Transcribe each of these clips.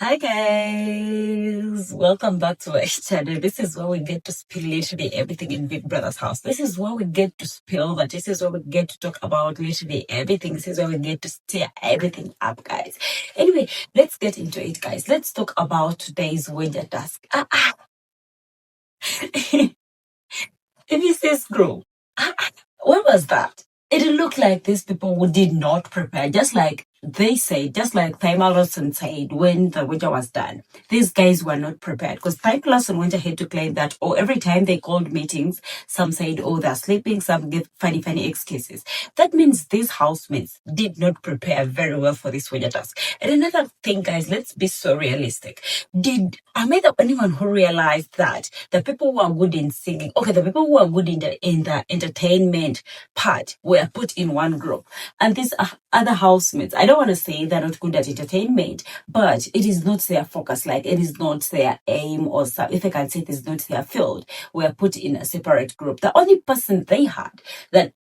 Hi guys, welcome back to my channel. This is where we get to spill literally everything in Big Brother's house. This is where we get to spill that. This is where we get to talk about literally everything. This is where we get to stir everything up, guys. Anyway, let's get into it, guys. Let's talk about today's winter task. Imisi's group. What was that? It looked like these people who did not prepare, just like they said, just like Time Lawson said when the winter was done. These guys were not prepared because Time Lawson went ahead to claim that, every time they called meetings, some said, they're sleeping, some give funny excuses. That means these housemates did not prepare very well for this winter task. And another thing, guys, let's be so realistic. Am I the only one who realized that the people who are good in singing, the people who are good in the entertainment part were put in one group, and these other housemates, I don't want to say they're not good at entertainment, but it is not their focus, like it is not their aim, or if I can say it is not their field, were put in a separate group. The only person they had that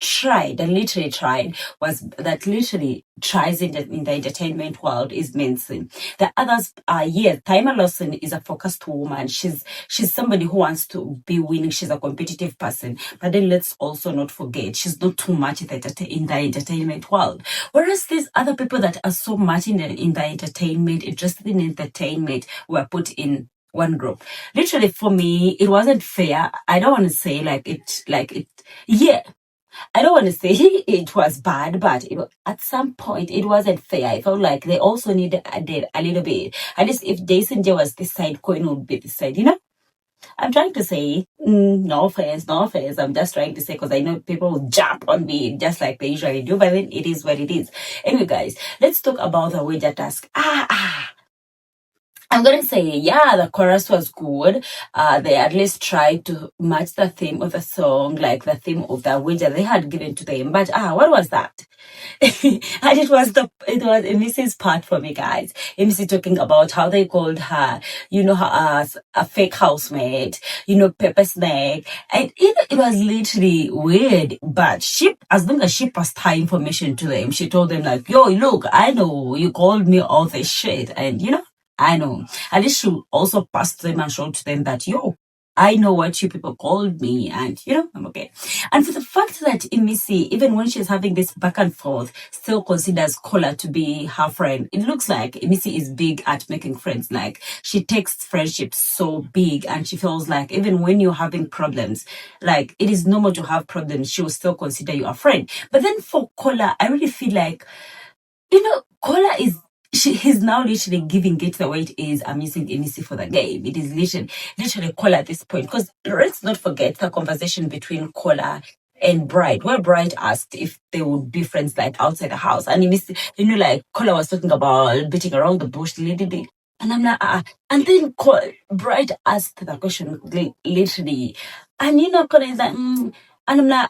literally tries in the entertainment world is Manson. The others are, Timer Lawson is a focused woman. She's somebody who wants to be winning. She's a competitive person. But then let's also not forget, she's not too much in the entertainment world. Whereas these other people that are so much in the entertainment, interested in entertainment, were put in one group. Literally, for me, it wasn't fair. I don't want to say I don't want to say it was bad, but at some point it wasn't fair. I felt like they also needed a little bit. At least if Jason J was this side, Koyin would be this side, I'm trying to say, no offense. I'm just trying to say, because I know people will jump on me just like they usually do, but then it is what it is. Anyway, guys, let's talk about the wager task. I'm gonna say, the chorus was good. They at least tried to match the theme of the song, like the theme of the wager they had given to them. But what was that? And it was Imisi's part for me, guys. Imisi talking about how they called her, a fake housemate, pepper snake. And it was literally weird. But as long as she passed her information to them, she told them like, yo, look, I know you called me all this shit, and I know. At least she also passed them and showed them that, I know what you people called me, and I'm okay. And for the fact that Imisi, even when she's having this back and forth, still considers Kola to be her friend, it looks like Imisi is big at making friends. Like, she takes friendship so big, and she feels like even when you're having problems, like, it is normal to have problems, she will still consider you a friend. But then for Kola, I really feel like, Kola he's now literally giving it the way it is. I'm using Imisi for the game. It is literally Kola at this point. Because let's not forget the conversation between Kola and Bride, where Bride asked if they would be friends like outside the house. And Imisi, like Kola was talking about beating around the bush, and I'm like, and then Bride asked the question literally. And Kola is like, and I'm like,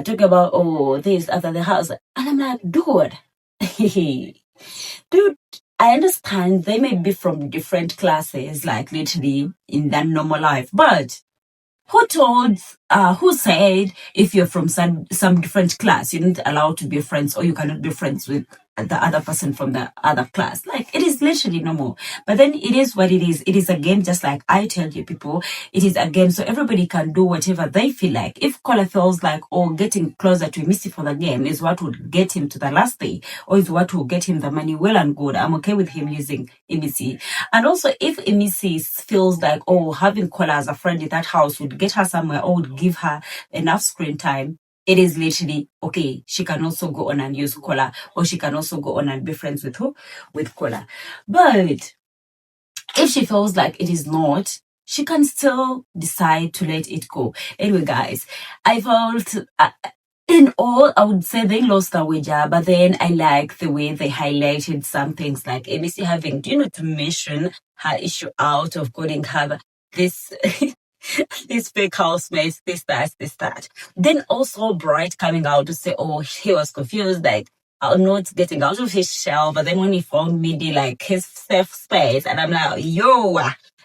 talking about, this after the house. And I'm like, dude. Dude, I understand they may be from different classes, like literally in their normal life, but who said if you're from some different class, you're not allowed to be friends, or you cannot be friends with the other person from the other class? Like, it is literally normal. But then it is what it is. It is a game, just like I tell you people, it is a game, so everybody can do whatever they feel like. If Kola feels like, getting closer to Imisi for the game is what would get him to the last day, or is what will get him the money, well and good. I'm okay with him using Imisi. And also, if Imisi feels like, having Kola as a friend in that house would get her somewhere, or would give her enough screen time, it is literally okay. She can also go on and use Kola, or she can also go on and be friends with who? With Kola. But if she feels like it is not, she can still decide to let it go. Anyway, guys, I felt in all, I would say they lost the wager, but then I like the way they highlighted some things, like Imisi having, to mention her issue out of calling her this these fake housemates, this, that. Then also Bright coming out to say, he was confused, like, not getting out of his shell. But then when he found Midi, like, his safe space, and I'm like, yo,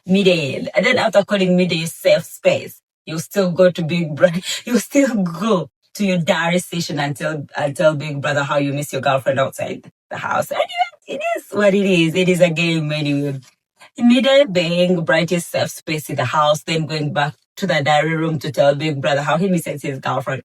Midi. And then after calling Midi safe space, you still go to Big Brother, you still go to your diary station and tell Big Brother how you miss your girlfriend outside. the house. Anyway, it is what it is. It is a game anyway. Immediately being brightest safe space in the house, then going back to the diary room to tell Big Brother how he misses his girlfriend.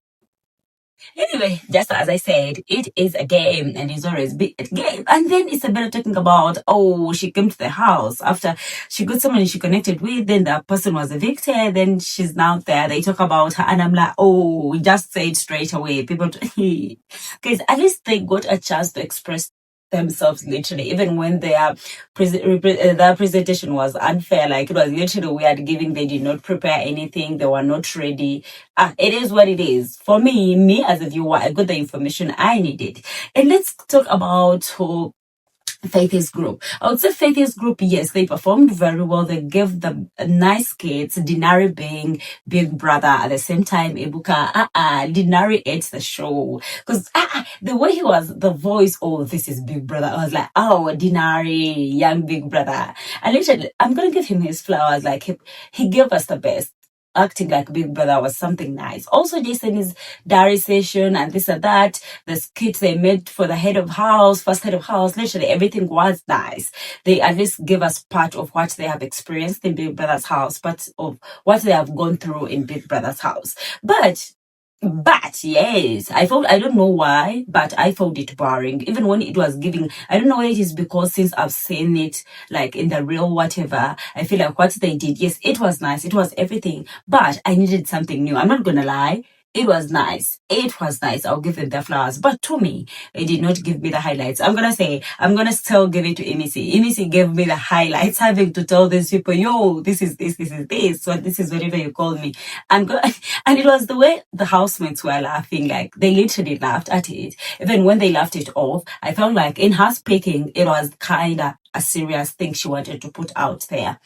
Anyway, just as I said, it is a game and it's always be a game. And then Isabella talking about, oh, she came to the house after she got someone she connected with, then that person was evicted, then she's now there. They talk about her, and I'm like, oh, we just said straight away. People, because at least they got a chance to express themselves literally, even when their presentation was unfair. Like it was literally weird, giving they did not prepare anything, they were not ready. It is what it is. For me as a viewer, I got the information I needed. And let's talk about who Faith's group. I would say Faith's group, yes, they performed very well. They gave the nice skits. Denari being Big Brother at the same time. Ibuka, Denari ate the show. Because the way he was, the voice, oh, this is Big Brother. I was like, oh, Denari, young Big Brother. And literally, I'm going to give him his flowers. Like, he gave us the best. Acting like Big Brother was something nice. Also, Jason's diary session and this and that, the skit they made for the head of house, first head of house, literally everything was nice. They at least give us part of what they have experienced in Big Brother's house, part of what they have gone through in Big Brother's house. But yes, I don't know why, but I found it boring. Even when it was giving, I don't know whether it is because since I've seen it like in the real whatever, I feel like what they did, yes, it was nice. It was everything, but I needed something new. I'm not gonna lie. It was nice. It was nice. I'll give them the flowers. But to me, they did not give me the highlights. I'm gonna still give it to Imisi. Imisi gave me the highlights, having to tell these people, yo, this is this, so this is whatever you call me. And it was the way the housemates were laughing, like they literally laughed at it. Even when they laughed it off, I felt like in her speaking, it was kinda a serious thing she wanted to put out there.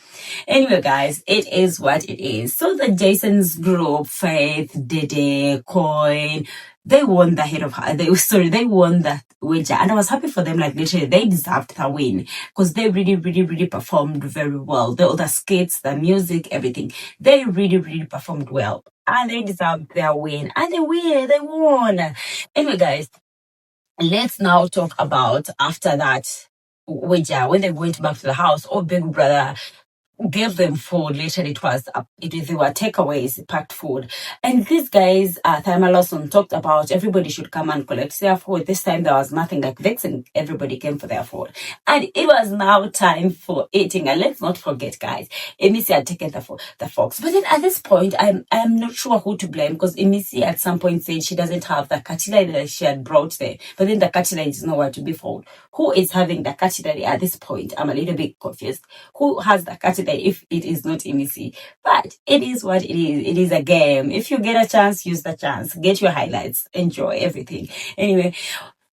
Anyway, guys, it is what it is. So the Jason's group, Faith, Dede, Koyin, they won the head of they won the wager. And I was happy for them, like literally they deserved the win. Because they really, really, really performed very well. The skits, the music, everything. They really, really performed well. And they deserved their win. And they won. Anyway, guys, let's now talk about after that wager, when they went back to the house, oh, Big Brother gave them food. Literally, they were takeaways, packed food. And these guys, Thelma Lawson talked about everybody should come and collect their food. This time there was nothing like vexing. Everybody came for their food. And it was now time for eating. And let's not forget, guys, Imisi had taken the forks. But then at this point, I'm not sure who to blame, because Imisi at some point said she doesn't have the cutlery that she had brought there. But then the cutlery is nowhere to be found. Who is having the cutlery at this point? I'm a little bit confused. Who has the cutlery if it is not Imisi? But it is what it is. It is a game. If you get a chance, use the chance. Get your highlights. Enjoy everything. Anyway,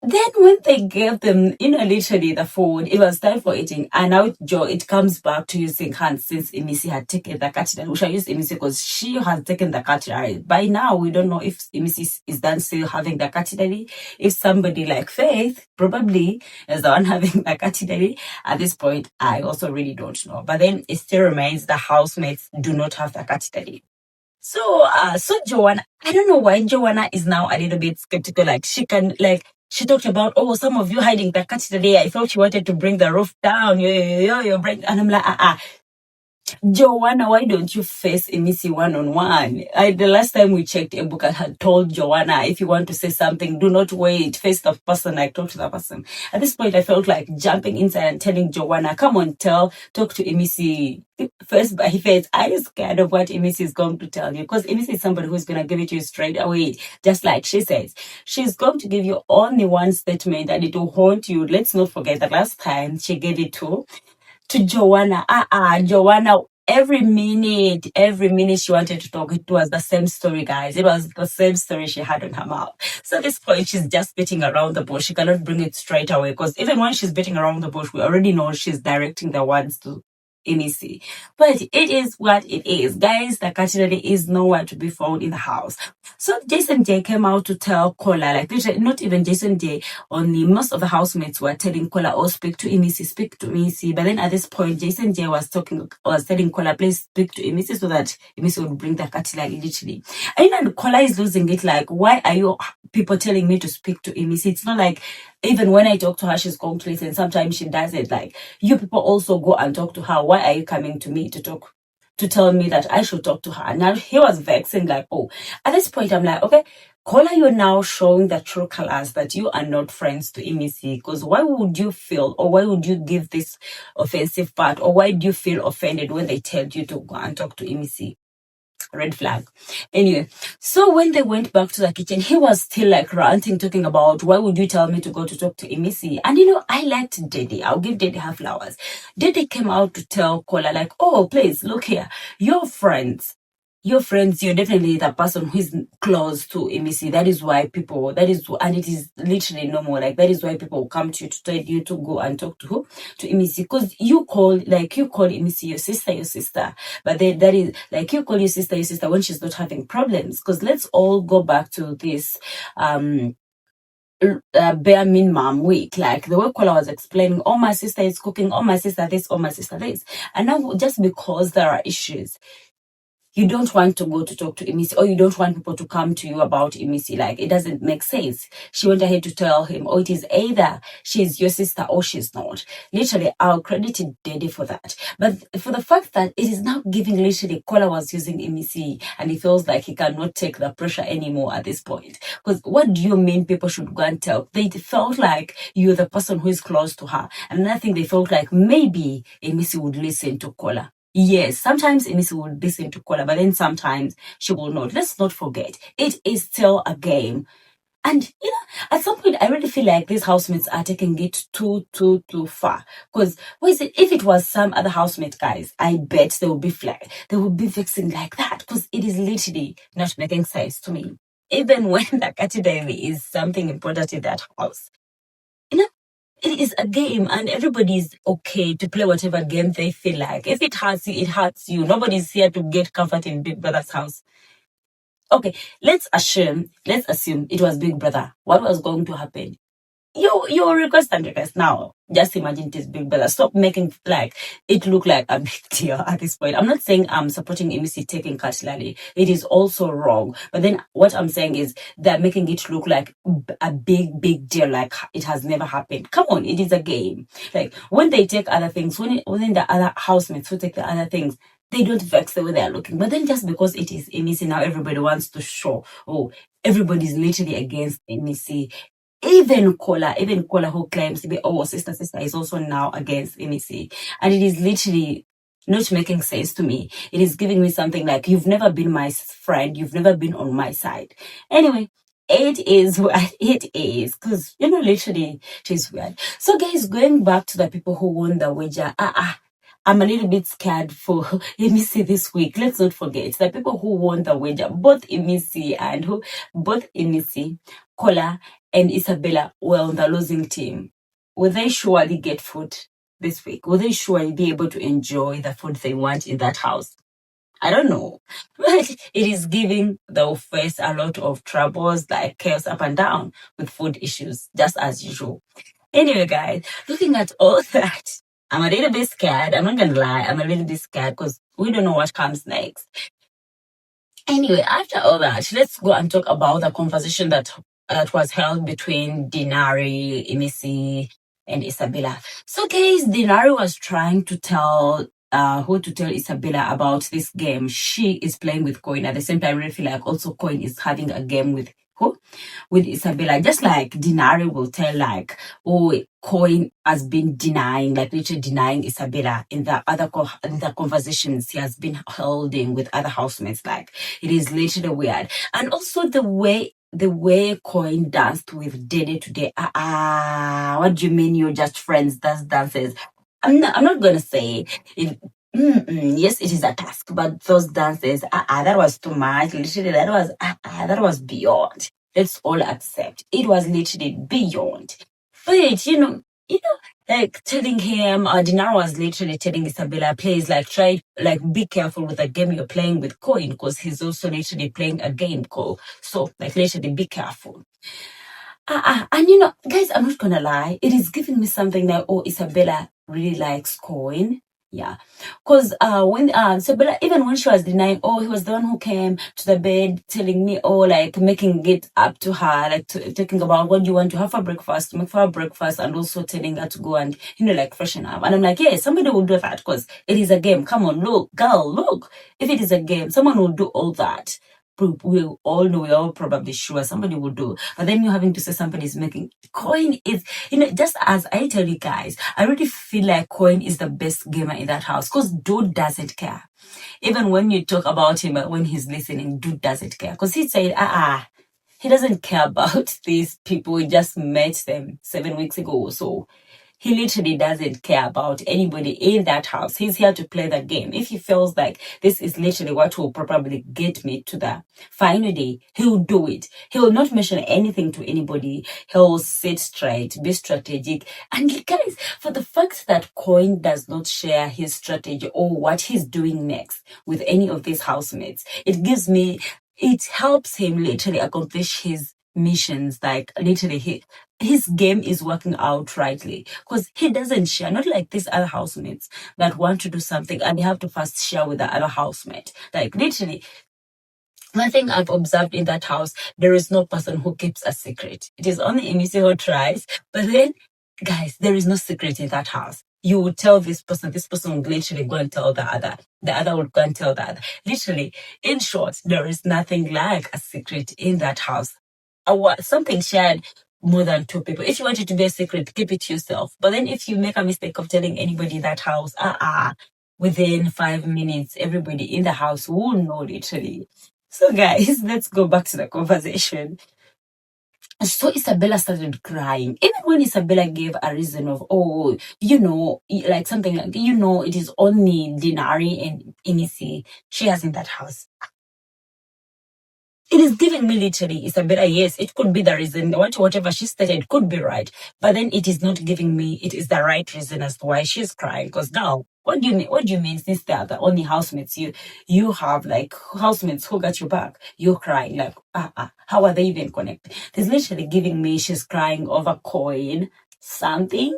then when they gave them, literally the food, it was time for eating. And now it comes back to using hands, since Imisi had taken the cutlery. We shall use Imisi because she has taken the cutlery. By now, we don't know if Imisi is done still having the cutlery. If somebody like Faith probably is the one having the cutlery. At this point, I also really don't know. But then it still remains the housemates do not have the cutlery. So Joanna, I don't know why Joanna is now a little bit skeptical. Like she talked about, oh, some of you hiding the cat today. I thought she wanted to bring the roof down. And I'm like, Joanna, why don't you face Imisi one-on-one? The last time we checked, Ebuka had told Joanna, if you want to say something, do not wait. Face the person, like talk to the person. At this point, I felt like jumping inside and telling Joanna, come on, talk to Imisi. First by face, are you scared of what Imisi is going to tell you? Because Imisi is somebody who's going to give it to you straight away. Just like she says. She's going to give you only one statement and it will haunt you. Let's not forget that last time she gave it to Joanna. Joanna, every minute she wanted to talk, it was the same story, guys. It was the same story she had on her mouth. So at this point, she's just beating around the bush. She cannot bring it straight away, because even when she's beating around the bush, we already know she's directing the words to Imisi. But it is what it is. Guys, the cutlery is nowhere to be found in the house. So Jason J came out to tell Kola, like literally, not even Jason J, only most of the housemates were telling Kola, oh, speak to Imisi, speak to Imisi. But then at this point, Jason J was telling Kola, please speak to Imisi so that Imisi would bring the cutlery literally. And then Kola is losing it, like, why are you people telling me to speak to Imisi? It's not like even when I talk to her, she's going to listen. Sometimes she does it. Like, you people also go and talk to her. Why are you coming to me to talk, to tell me that I should talk to her? Now he was vexing, like, oh, at this point, I'm like, okay, Kola, you're now showing the true colors that you are not friends to Imisi. Because why would you feel, or why would you give this offensive part, or why do you feel offended when they tell you to go and talk to Imisi? Red flag. Anyway, so when they went back to the kitchen, he was still like ranting, talking about, why would you tell me to go to talk to Imisi? And I liked Dede. I'll give Dede her flowers. Dede came out to tell Kola, like, oh, please, look here. Your friends, you're definitely the person who is close to Imisi. That is why people, and it is literally normal. Like, that is why people come to you to tell you to go and talk to who? To Imisi. Because you call Imisi your sister. But then that is, like, you call your sister when she's not having problems. Because let's all go back to this, bare minimum week, like the way Kola was explaining, oh, my sister is cooking, oh, my sister this, oh, my sister this. And now just because there are issues, you don't want to go to talk to Imisi, or you don't want people to come to you about Imisi. Like, it doesn't make sense. She went ahead to tell him, oh, it is either she's your sister or she's not. Literally, I'll credit Dede for that. But for the fact that it is now giving, literally, Kola was using Imisi, and he feels like he cannot take the pressure anymore at this point. Because what do you mean people should go and tell? They felt like you're the person who is close to her. And I think they felt like maybe Imisi would listen to Kola. Yes, sometimes Imisi will listen to Kola, but then sometimes she will not. Let's not forget, it is still a game. And, at some point, I really feel like these housemates are taking it too far. Because, if it was some other housemate, guys, I bet they would be vexing like that. Because it is literally not making sense to me. Even when the category is something important in that house. It is a game, and everybody's okay to play whatever game they feel like. If it hurts you, it hurts you. Nobody's here to get comfort in Big Brother's house. Okay, let's assume it was Big Brother. What was going to happen? You request and request now. Just imagine it is Big Brother. Stop making like it look like a big deal at this point. I'm not saying I'm supporting Imisi taking cutlery. It is also wrong. But then what I'm saying is they're making it look like a big deal, like it has never happened. Come on, it is a game. Like when they take other things, when the other housemates who take the other things, they don't vex the way they are looking. But then just because it is Imisi, now everybody wants to show, oh, everybody's literally against Imisi. Even Kola who claims to be, oh, sister is also now against Imisi. And it is literally not making sense to me. It is giving me something like, you've never been my friend, you've never been on my side. Anyway, it is what it is. Because, literally, it is weird. So guys, going back to the people who won the wager, I'm a little bit scared for Imisi this week. Let's not forget the people who won the wager, both Imisi, Kola, and Isabella were on the losing team. Will they surely get food this week? Will they surely be able to enjoy the food they want in that house? I don't know. But it is giving they'll face a lot of troubles, like chaos up and down with food issues, just as usual. Anyway, guys, looking at all that, I'm a little bit scared. I'm not gonna lie, I'm a little bit scared because we don't know what comes next. Anyway, after all that, let's go and talk about the conversation that was held between Denari, Imisi, and Isabella. So, guys, Denari was trying to tell Isabella about this game she is playing with Koyin. At the same time, I really feel like also Koyin is having a game with who? With Isabella. Just like Denari will tell, like, oh, Koyin has been denying, like literally denying Isabella in the other in the conversations he has been holding with other housemates. Like, it is literally weird. And also the way Koyin danced with Dede today. What do you mean you're just friends? That's dances. I'm not gonna say it. Yes, it is a task, but those dances, that was too much. Literally, that was beyond. Let's all accept it was literally beyond. But like telling him, Denari was literally telling Isabella, please, like, try, like, be careful with the game you're playing with Koyin, because he's also literally playing a game called, so, like, literally be careful. And you know, guys, I'm not gonna lie, it is giving me something that, oh, Isabella really likes Koyin. Yeah. Because when Isabella, even when she was denying, oh, he was the one who came to the bed telling me, oh, like making it up to her, like talking about what you want to have for breakfast, make for her breakfast, and also telling her to go and, you know, like freshen up. And I'm like, yeah, somebody will do that because it is a game. Come on, look, girl, look. If it is a game, someone will do all that. We all know, we're all probably sure somebody will do. But then you're having to say somebody's making. Koyin is, you know, just as I tell you guys, I really feel like Koyin is the best gamer in that house because dude doesn't care. Even when you talk about him, when he's listening, dude doesn't care. Because he said, he doesn't care about these people. He just met them 7 weeks ago or so. He literally doesn't care about anybody in that house. He's here to play the game. If he feels like this is literally what will probably get me to the final day, he'll do it. He will not mention anything to anybody. He'll sit straight, be strategic. And guys, for the fact that Koyin does not share his strategy or what he's doing next with any of these housemates, it helps him literally accomplish his missions. Like literally his game is working out rightly because he doesn't share, not like these other housemates that want to do something and they have to first share with the other housemate. Like literally, one thing I've observed in that house, there is no person who keeps a secret. It is only Imisi who tries. But then, guys, there is no secret in that house. You would tell this person would literally go and tell the other would go and tell the other. Literally, in short, there is nothing like a secret in that house. Something shared more than two people. If you want it to be a secret, keep it to yourself. But then if you make a mistake of telling anybody in that house, within 5 minutes, everybody in the house will know literally. So guys, let's go back to the conversation. So Isabella started crying. Even when Isabella gave a reason of, oh, you know, like something like, you know, it is only Denari and Imisi she has in that house. It is giving me literally Isabella, yes, it could be the reason, whatever she stated could be right. But then it is not giving me, it is the right reason as to why she's crying. Because now, what do you mean? What do you mean since they are the only housemates you have, like housemates who got you back? You're crying like, how are they even connected? It's literally giving me she's crying over Koyin something.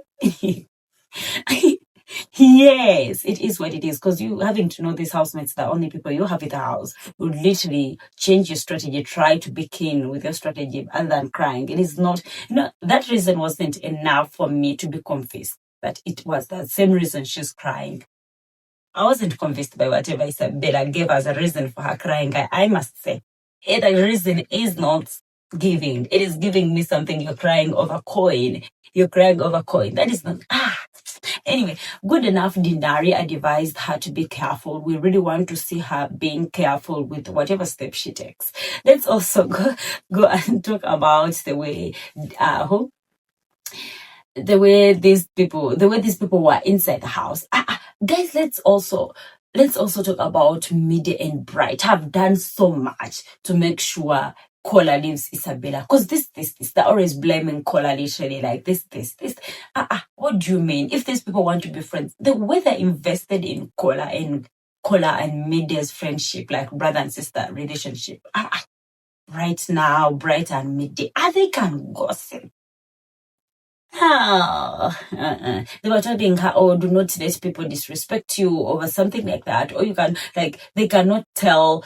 Yes, it is what it is. Because you having to know these housemates, the only people you have in the house, would literally change your strategy, try to be keen with your strategy other than crying. It is not, that reason wasn't enough for me to be convinced that it was the same reason she's crying. I wasn't convinced by whatever Isabella gave as a reason for her crying. I must say, the reason is not giving. It is giving me something. You're crying over Koyin. You're crying over Koyin. That is not. Anyway, good enough, Denari advised her to be careful. We really want to see her being careful with whatever step she takes. Let's also go and talk about the way these people were inside the house. Guys, let's also talk about Midi and Bright. Have done so much to make sure Kola leaves Isabella. Because this, they're always blaming Kola literally like this. What do you mean? If these people want to be friends, the way they invested in Kola and Midi's friendship, like brother and sister relationship. Right now, Bright and Midi, they can gossip. They were telling her, oh, do not let people disrespect you over something like that. Or you can, like, they cannot tell,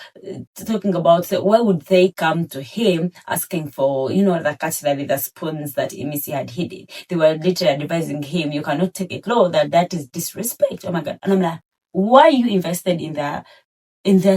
talking about, why would they come to him asking for, the cutlery, the spoons that Imisi had hidden. They were literally advising him, you cannot take it low, that is disrespect. Oh my God. And I'm like, why are you invested in their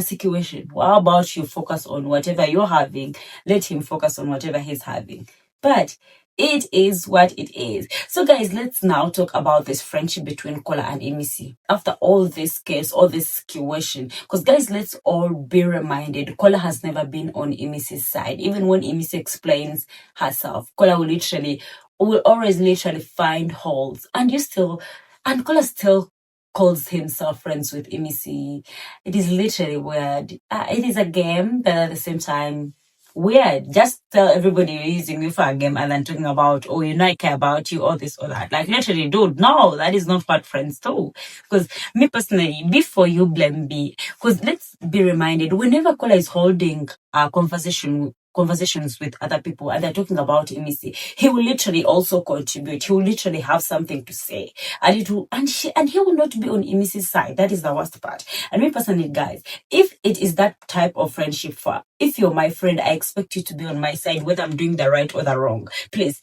situation? How about you focus on whatever you're having? Let him focus on whatever he's having. But it is what it is. So guys, let's now talk about this friendship between Kola and Imisi. After all this case, all this situation. Because guys, let's all be reminded, Kola has never been on Imisi's side. Even when Imisi explains herself, Kola will always literally find holes. And Kola still calls himself friends with Imisi. It is literally weird. It is a game, but at the same time, weird. Just tell everybody you're using you for a game and then talking about, oh, you know, I care about you, all this or that. Like, literally, dude, no, that is not what friends do. Because me personally, before you blame me, because let's be reminded, whenever Kola is holding a conversations with other people and they're talking about Imisi, he will literally also contribute. He will literally have something to say. And it will, and he will not be on Imisi's side. That is the worst part. And me personally, guys, if it is that type of friendship, for if you're my friend, I expect you to be on my side, whether I'm doing the right or the wrong. Please,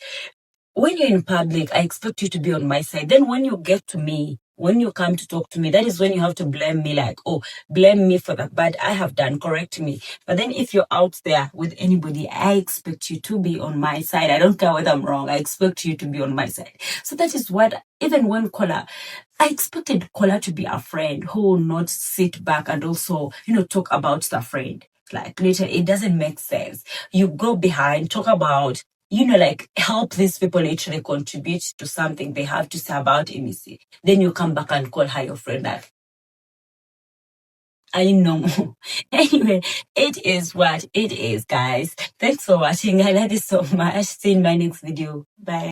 when you're in public, I expect you to be on my side. Then when you get to me, when you come to talk to me, that is when you have to blame me, like, oh, blame me for the bad I have done, correct me. But then if you're out there with anybody, I expect you to be on my side. I don't care whether I'm wrong. I expect you to be on my side. So that is what, even when Kola, I expected Kola to be a friend who will not sit back and also, talk about the friend. Like, literally, it doesn't make sense. You go behind, talk about, like, help these people literally contribute to something they have to say about Imisi. Then you come back and call her your friend. Like, I know. Anyway, it is what it is, guys. Thanks for watching. I love you so much. See you in my next video. Bye.